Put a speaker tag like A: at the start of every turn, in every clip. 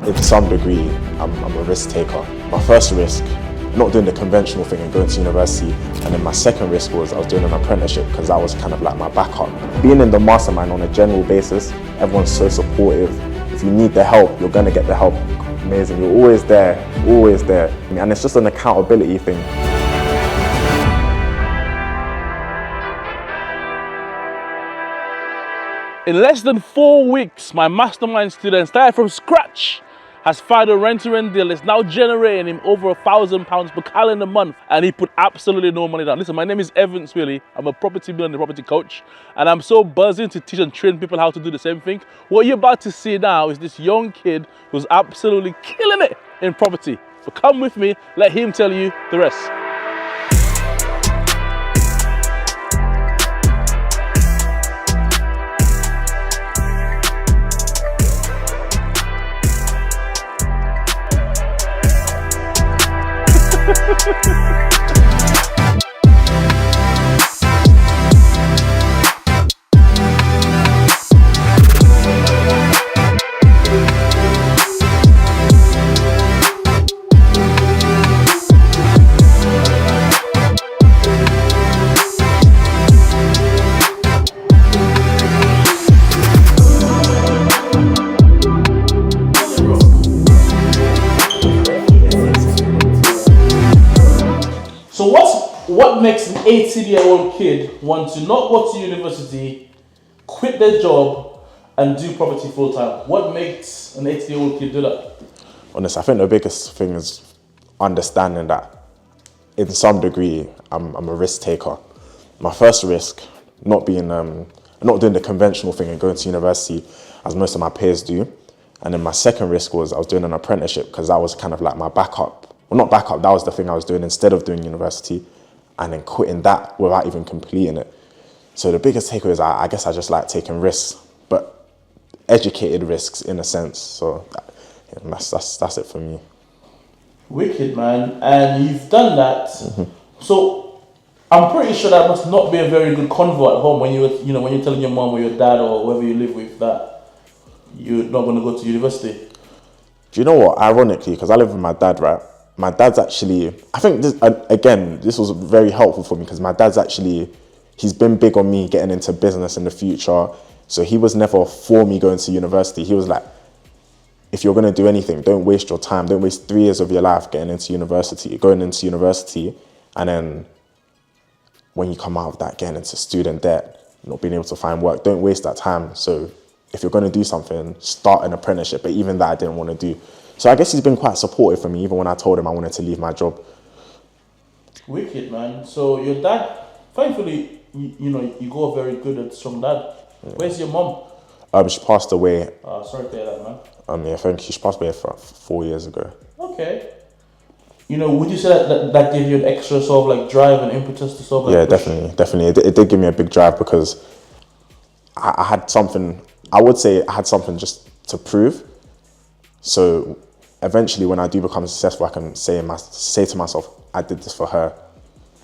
A: in some degree, I'm a risk taker. My first risk, not doing the conventional thing and going to university, and then my second risk was I was doing an apprenticeship because that was kind of like my backup. Being in the mastermind on a general basis, everyone's so supportive. If you need the help, you're gonna get the help. Amazing, you're always there, and it's just an accountability thing.
B: In less than 4 weeks, my mastermind student started from scratch, has found a rent-to-rent deal, is now generating him over £1,000 per calendar month, and he put absolutely no money down. Listen, my name is Willie. I'm a property builder and a property coach, and I'm so buzzing to teach and train people how to do the same thing. What you're about to see now is this young kid who's absolutely killing it in property. So come with me, let him tell you the rest. So what makes an 18-year-old kid want to not go to university, quit their job, and do property full time? What makes an 18-year-old kid do that?
A: Honestly, I think the biggest thing is understanding that in some degree, I'm a risk taker. My first risk, not doing the conventional thing and going to university as most of my peers do. And then my second risk was I was doing an apprenticeship because that was kind of like my backup. Well, not backup, that was the thing I was doing instead of doing university, and then quitting that without even completing it. So the biggest takeaway is I guess I just like taking risks, but educated risks in a sense. So that's it for me.
B: Wicked, man. And you've done that. So I'm pretty sure that must not be a very good convo at home when when you're telling your mom or your dad or whoever you live with that you're not going to go to university.
A: Do you know what? Ironically, because I live with my dad, right? My dad's actually, I think this was very helpful for me because my dad's actually, he's been big on me getting into business in the future. So he was never for me going to university. He was like, if you're going to do anything, don't waste your time. Don't waste 3 years of your life going into university. And then when you come out of that, getting into student debt, not being able to find work, don't waste that time. So if you're going to do something, start an apprenticeship. But even that I didn't want to do. So I guess he's been quite supportive for me, even when I told him I wanted to leave my job.
B: Wicked, man. So your dad, thankfully, you got a very good and strong dad. Yeah. Where's your mom?
A: She passed away.
B: Sorry to hear that, man.
A: Yeah, thank you. She passed away 4 years ago.
B: Okay. Would you say that gave you an extra sort of like drive and impetus to sort of
A: like push? Definitely. It did give me a big drive because I had something, I would say I had something just to prove. So eventually when I do become successful, I can say to myself, I did this for her.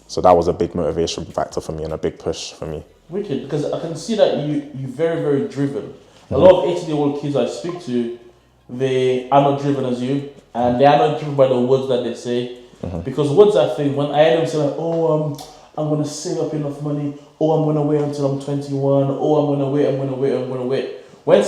A: So that was a big motivation factor for me and a big push for me.
B: Wicked, because I can see that you're very, very driven. A lot of 18-year-old kids I speak to, they are not driven as you, and they are not driven by the words that they say. Because words are things, when I hear them say like, I'm going to save up enough money, I'm going to wait until I'm 21, I'm going to wait. When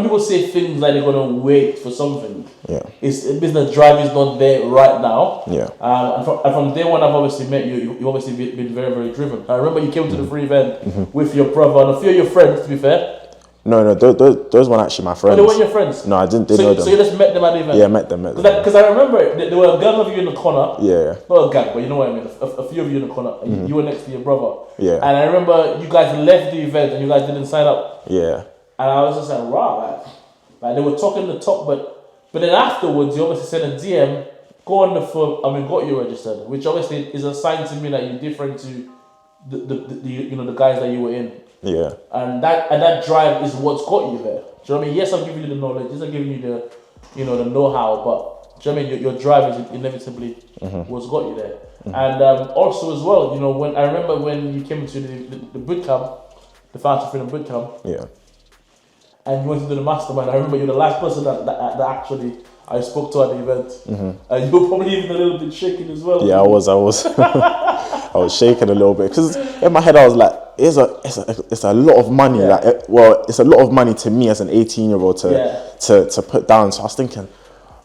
B: people say things like they're going to wait for something, it means the drive is not there right now. And from day one I've obviously met you, you've obviously been very, very driven. I remember you came to the free event with your brother and a few of your friends, to be fair.
A: No, those weren't actually my friends.
B: Oh, they weren't your friends?
A: No, I didn't know them.
B: So you just met them at the event?
A: Yeah, met them.
B: Because I remember there were a gang of you in the corner.
A: Yeah.
B: Not a gang, but you know what I mean. A few of you in the corner. You were next to your brother.
A: Yeah.
B: And I remember you guys left the event and you guys didn't sign up.
A: Yeah.
B: And I was just like, wow, like they were talking the talk, but then afterwards you obviously sent a DM, go on the phone, got you registered, which obviously is a sign to me that you're different to the guys that you were in.
A: Yeah.
B: And that drive is what's got you there. Do you know what I mean? Yes, I'm giving you the knowledge, yes, I'm giving you the know-how, but do you know what I mean? Your drive is inevitably what's got you there. And also as well, when I remember when you came to the bootcamp, the Financial Freedom Bootcamp.
A: Yeah.
B: and you went to do the mastermind. I remember you're the last person that actually I spoke to at the event. And you were probably even a little bit shaking as well.
A: Yeah, I was. I was shaking a little bit because in my head I was like, it's a lot of money.
B: Yeah.
A: It's a lot of money to me as an 18-year-old to put down. So I was thinking,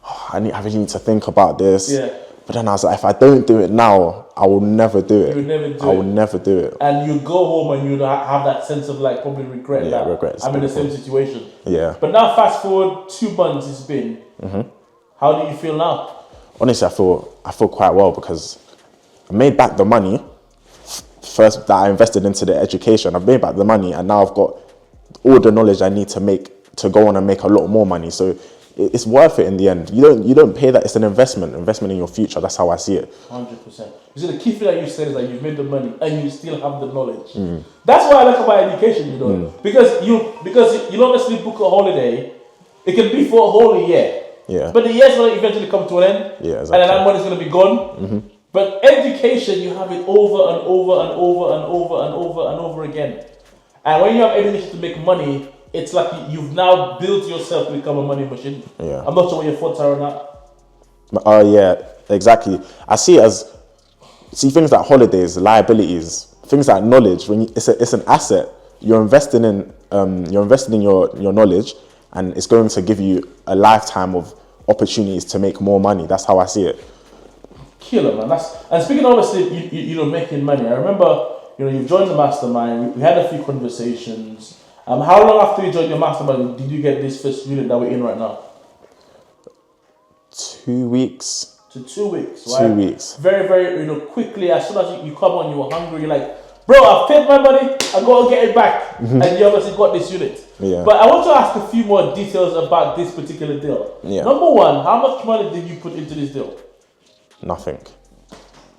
A: I really need to think about this.
B: Yeah.
A: But then I was like, if I don't do it now, I will never do it.
B: You would never do
A: I will never do it.
B: And you go home and you have that sense of like probably regret.
A: Yeah, regret.
B: I'm in the same situation.
A: Yeah.
B: But now fast forward 2 months it's been. How do you feel now?
A: Honestly, I feel quite well because I made back the money first that I invested into the education. I've made back the money and now I've got all the knowledge I need to go on and make a lot more money. So it's worth it in the end. You don't pay that. It's an investment in your future. That's how I see it.
B: 100%. You see, the key thing that you said is that you've made the money and you still have the knowledge. That's what I like about education, because you don't necessarily book a holiday. It can be for a whole year.
A: Yeah.
B: But the year's going to eventually come to an end.
A: Yeah, exactly.
B: And then that money's going to be gone. But education, you have it over and over and over and over and over and over again. And when you have education to make money, it's like you've now built yourself to become a money machine.
A: Yeah.
B: I'm not sure what your thoughts are on that.
A: Oh yeah, exactly. I see it as things like holidays, liabilities, things like knowledge. It's an asset. You're investing in your knowledge, and it's going to give you a lifetime of opportunities to make more money. That's how I see it.
B: Killer, man. And speaking obviously, you making money. I remember, you've joined the mastermind. We had a few conversations. How long after you joined your mastermind did you get this first unit that we're in right now?
A: 2 weeks.
B: So 2 weeks, right?
A: 2 weeks.
B: Very, very, quickly, as soon as you come on, you were hungry, you're like, bro, I've paid my money, I gotta get it back. And you obviously got this unit.
A: Yeah.
B: But I want to ask a few more details about this particular deal.
A: Yeah.
B: Number one, how much money did you put into this deal?
A: Nothing.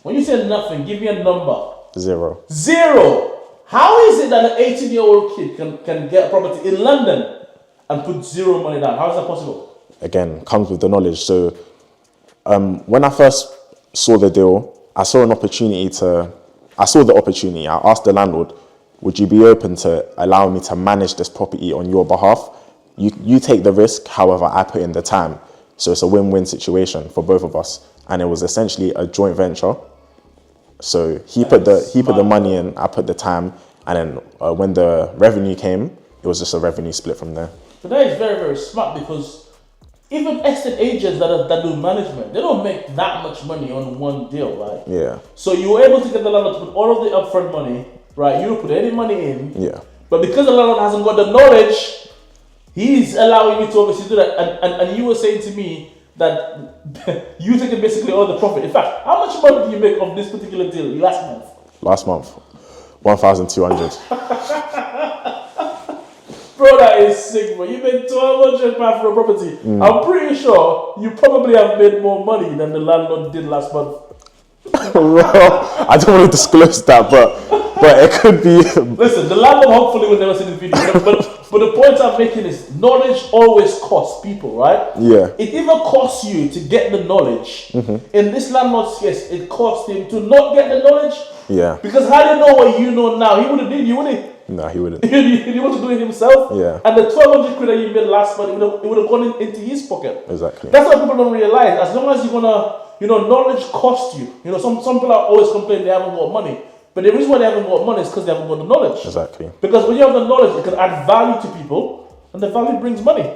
B: When you say nothing, give me a number.
A: 0.
B: 0! How is it that an 18-year-old kid can get a property in London and put 0 money down? How is that possible?
A: Again, comes with the knowledge. So when I first saw the deal, I saw the opportunity. I asked the landlord, would you be open to allowing me to manage this property on your behalf? You take the risk, however, I put in the time. So it's a win-win situation for both of us. And it was essentially a joint venture. So he put the money in, I put the time, and then when the revenue came, it was just a revenue split from there.
B: But that is very, very smart, because even estate agents that do management, they don't make that much money on one deal, right?
A: Yeah.
B: So you were able to get the landlord to put all of the upfront money, right? You don't put any money in.
A: Yeah.
B: But because the landlord hasn't got the knowledge, he's allowing you to obviously do that. And you were saying to me that you taking basically all the profit. In fact, how much money did you make of this particular deal last month?
A: Last month, 1,200.
B: Bro, that is sick, bro. You made £1,200 for a property. I'm pretty sure you probably have made more money than the landlord did last month.
A: Well, I don't want to disclose that, but it could be.
B: Listen, the landlord hopefully will never see this video. But the point I'm making is knowledge always costs people, right?
A: Yeah.
B: It even costs you to get the knowledge. In this landlord's case, it cost him to not get the knowledge.
A: Yeah.
B: Because how do you know what you know now? He wouldn't need you, would he?
A: No, he wouldn't.
B: He wants to do it himself.
A: Yeah.
B: And the 1,200 quid that you made last month, it would have gone into his pocket.
A: Exactly.
B: That's what people don't realize. As long as you're gonna, knowledge costs you. Some people are always complaining they haven't got money. But the reason why they haven't got money is because they haven't got the knowledge.
A: Exactly.
B: Because when you have the knowledge, it can add value to people, and the value brings money.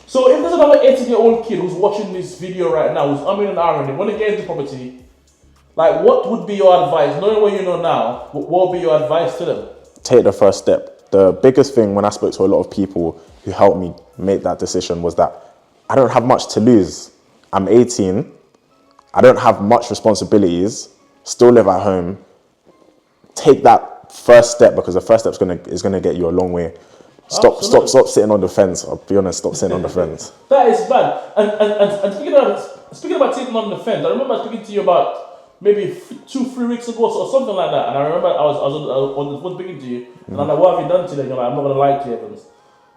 B: So if there's another 18-year-old kid who's watching this video right now, who's umming and ahhing, they want to get into property, like, what would be your advice? Knowing what you know now, what would be your advice to them?
A: Take the first step. The biggest thing when I spoke to a lot of people who helped me make that decision was that I don't have much to lose. I'm 18. I don't have much responsibilities. Still live at home. Take that first step, because the first step is gonna get you a long way. Stop sitting on the fence. I'll be honest. Stop sitting on the fence.
B: That is bad. And speaking about sitting on the fence, I remember speaking to you about maybe 2-3 weeks ago or something like that. And I remember I was on the phone speaking to you, and I'm like, "What have you done today?" And you're like, "I'm not gonna lie to you, Evans.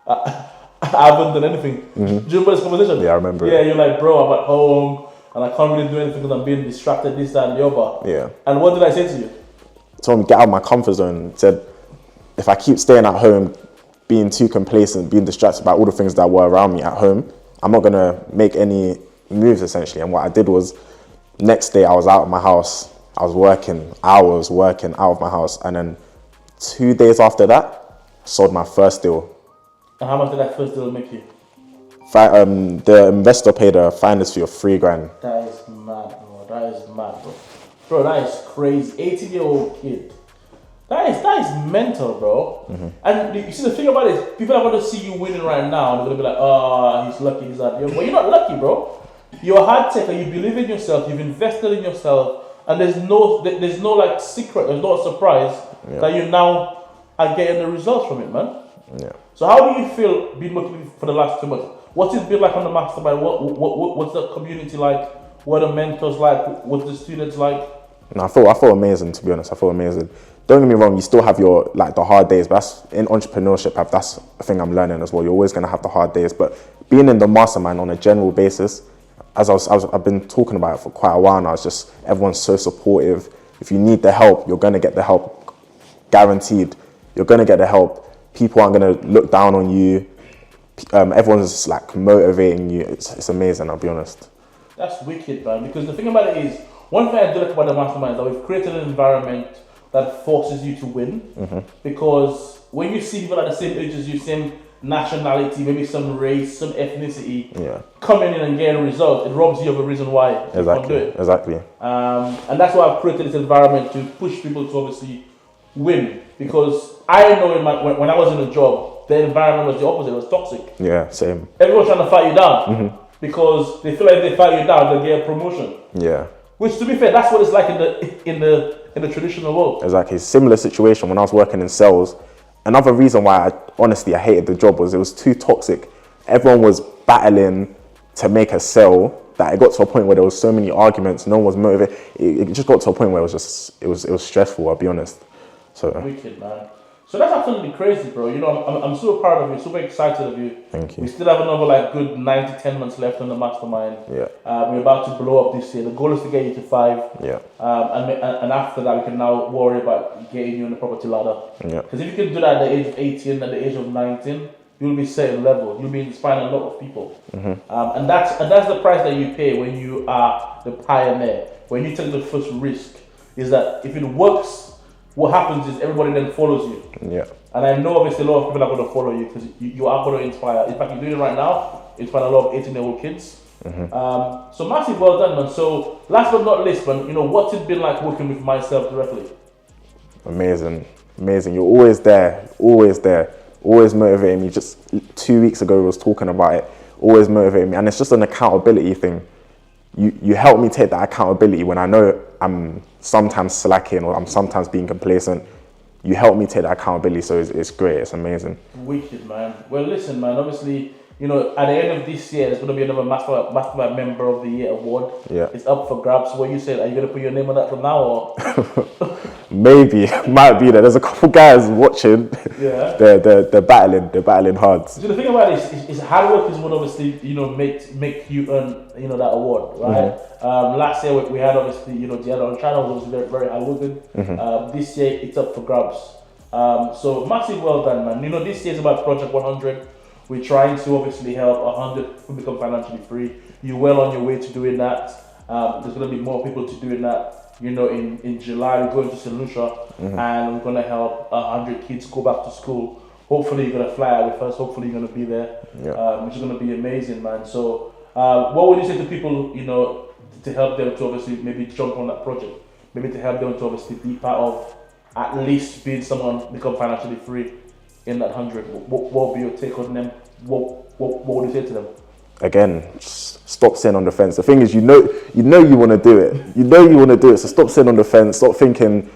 B: I haven't done anything." Do you remember this conversation?
A: Yeah, I remember.
B: Yeah, you're like, "Bro, I'm at home and I can't really do anything because I'm being distracted, this, that, and the other."
A: Yeah.
B: And what did I say to you?
A: Told me get out of my comfort zone. Said if I keep staying at home, being too complacent, being distracted by all the things that were around me at home. I'm not gonna make any moves essentially. And what I did was, next day I was out of my house. I was working hours, working out of my house, and then 2 days after that, sold my first deal.
B: And how much did that first deal make you?
A: The investor paid a finder's fee of $3,000.
B: That is mad, bro. That is mad, bro. Bro, that is crazy. 18-year-old kid. That is mental, bro. And you see, the thing about it is, people are going to see you winning right now, and they're going to be like, oh, he's lucky, he's that. But you're not lucky, bro. You're a hard taker. You believe in yourself. You've invested in yourself, and there's no like secret. There's no surprise that you now are getting the results from it, man.
A: Yeah.
B: So how do you feel being motivated for the last 2 months? What's it been like on the Mastermind? What's the community like? What are the mentors like? What's the students like?
A: No, I feel amazing, to be honest. I feel amazing. Don't get me wrong, you still have your the hard days, but that's in entrepreneurship. That's a thing I'm learning as well. You're always gonna have the hard days, but being in the Mastermind on a general basis, I've been talking about it for quite a while now. It's just everyone's so supportive. If you need the help, you're gonna get the help, guaranteed. You're gonna get the help. People aren't gonna look down on you. Everyone's like motivating you. It's amazing. I'll be honest.
B: That's wicked, man. Because the thing about it is, one thing I do like about the Mastermind is that we've created an environment that forces you to win. Because when you see people at the same age as you, same nationality, maybe some race, some ethnicity, coming in and getting results, it robs you of a reason why you can't do it.
A: Exactly.
B: And that's why I've created this environment to push people to obviously win. Because I know when I was in a job, the environment was the opposite. It was toxic. Yeah,
A: same.
B: Everyone's trying to fight you down because they feel like if they fight you down, they'll get a promotion.
A: Yeah.
B: Which, to be fair, that's what it's like in the traditional world.
A: Exactly. Similar situation when I was working in sales. Another reason why I hated the job was it was too toxic. Everyone was battling to make a sale that it got to a point where there was so many arguments. No one was motivated. It just got to a point where it was stressful. I'll be honest. So
B: wicked, man. So that's absolutely crazy, bro. You know, I'm super proud of you, super excited of you.
A: Thank you.
B: We still have another good 9 to 10 months left on the Mastermind.
A: Yeah.
B: We're about to blow up this year. The goal is to get you to 5.
A: Yeah.
B: And after that, we can now worry about getting you on the property ladder.
A: Yeah.
B: Because if you can do that at the age of 18, at the age of 19, you'll be setting level. You'll be inspiring a lot of people. And that's the price that you pay when you are the pioneer. When you take the first risk, is that if it works, what happens is everybody then follows you.
A: Yeah.
B: And I know obviously a lot of people are going to follow you because you are going to inspire. In fact, you're doing it right now, inspire a lot of 18-year-old kids. So massive well done, man. So last but not least, man, what's it been like working with myself directly?
A: Amazing. You're always there, always motivating me. Just 2 weeks ago, we was talking about it, always motivating me. And it's just an accountability thing. You help me take that accountability when I know I'm sometimes slacking or I'm sometimes being complacent. You help me take that accountability, so it's great. It's amazing.
B: Wicked, man. Well, listen, man. Obviously, at the end of this year, there's going to be another Mastermind Member of the Year award. Yeah, it's up for grabs. What you said? Are you going to put your name on that from now, or?
A: Maybe, might be there. There's a couple guys watching.
B: Yeah.
A: They're battling hard.
B: So the thing about it is hard work is what obviously make you earn that award, right? Last year we had obviously Diana on China was obviously very, very hard working. This year it's up for grabs. So massive well done, man. This year is about Project 100. We're trying to obviously help 100 people become financially free. You're well on your way to doing that. There's going to be more people to doing that. In July we're going to St. Lucia and we're going to help 100 kids go back to school. Hopefully you're going to fly out with us. Hopefully you're going to be there, which is going to be amazing, man. So what would you say to people, to help them to obviously maybe jump on that project? Maybe to help them to obviously be part of at least being someone become financially free in that 100. What would be your take on them? What would you say to them?
A: Again, stop sitting on the fence. The thing is, you know you want to do it. You know you want to do it. So stop sitting on the fence. Stop thinking,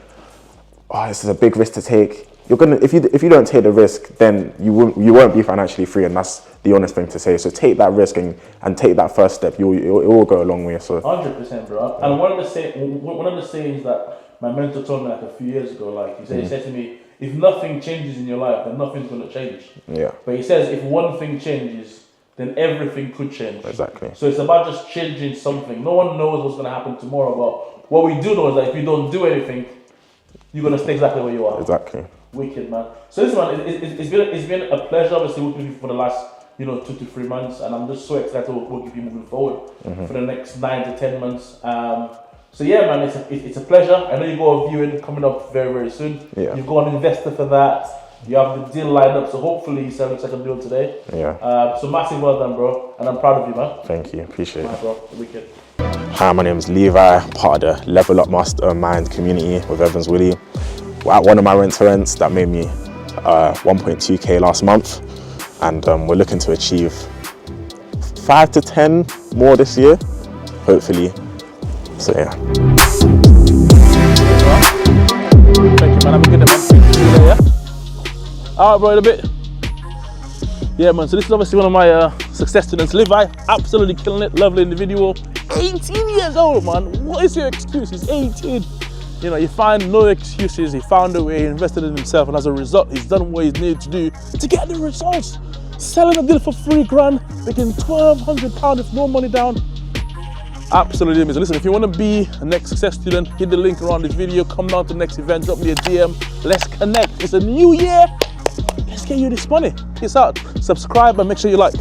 A: oh, this is a big risk to take. You're gonna if you don't take the risk, then you won't be financially free, and that's the honest thing to say. So take that risk and take that first step. It will go a long way. So
B: 100%, bro. And one of the sayings that my mentor told me a few years ago, he said to me, if nothing changes in your life, then nothing's gonna change. Yeah. But he says if one thing changes, then everything could change.
A: Exactly.
B: So it's about just changing something. No one knows what's going to happen tomorrow, but what we do know is that if you don't do anything, you're going to stay exactly where you are.
A: Exactly.
B: Wicked, man. So listen, man, it's been a pleasure obviously working with you for the last 2 to 3 months, and I'm just so excited to work with you moving forward for the next 9 to 10 months. So yeah, man, it's a pleasure. I know you got a viewing coming up very, very soon.
A: Yeah.
B: You've got an investor for that. You have the deal lined up, so hopefully you sell the second deal today.
A: Yeah.
B: So massive well done, bro, and I'm proud of you, man.
A: Thank you. Appreciate it.
B: Bro, wicked.
A: Hi, my name is Levi, part of the Level Up Mastermind community with Evans Willie. We're at one of my rent-to-rents that made me 1.2k last month, and we're looking to achieve 5 to 10 more this year, hopefully. So yeah.
B: Thank you, man. Have a good day, man. See you later, yeah? Alright, bro, in a bit. Yeah, man, so this is obviously one of my success students, Levi. Absolutely killing it, lovely individual. 18 years old, man. What is your excuse? He's 18. You know, he found no excuses. He found a way, he invested in himself, and as a result, he's done what he's needed to do to get the results. Selling a deal for £3 grand, making £1,200 with no money down. Absolutely amazing. Listen, if you want to be a next success student, hit the link around this video, come down to the next event, drop me a DM. Let's connect. It's a new year. Let's get you this money. Peace out. Subscribe and make sure you like.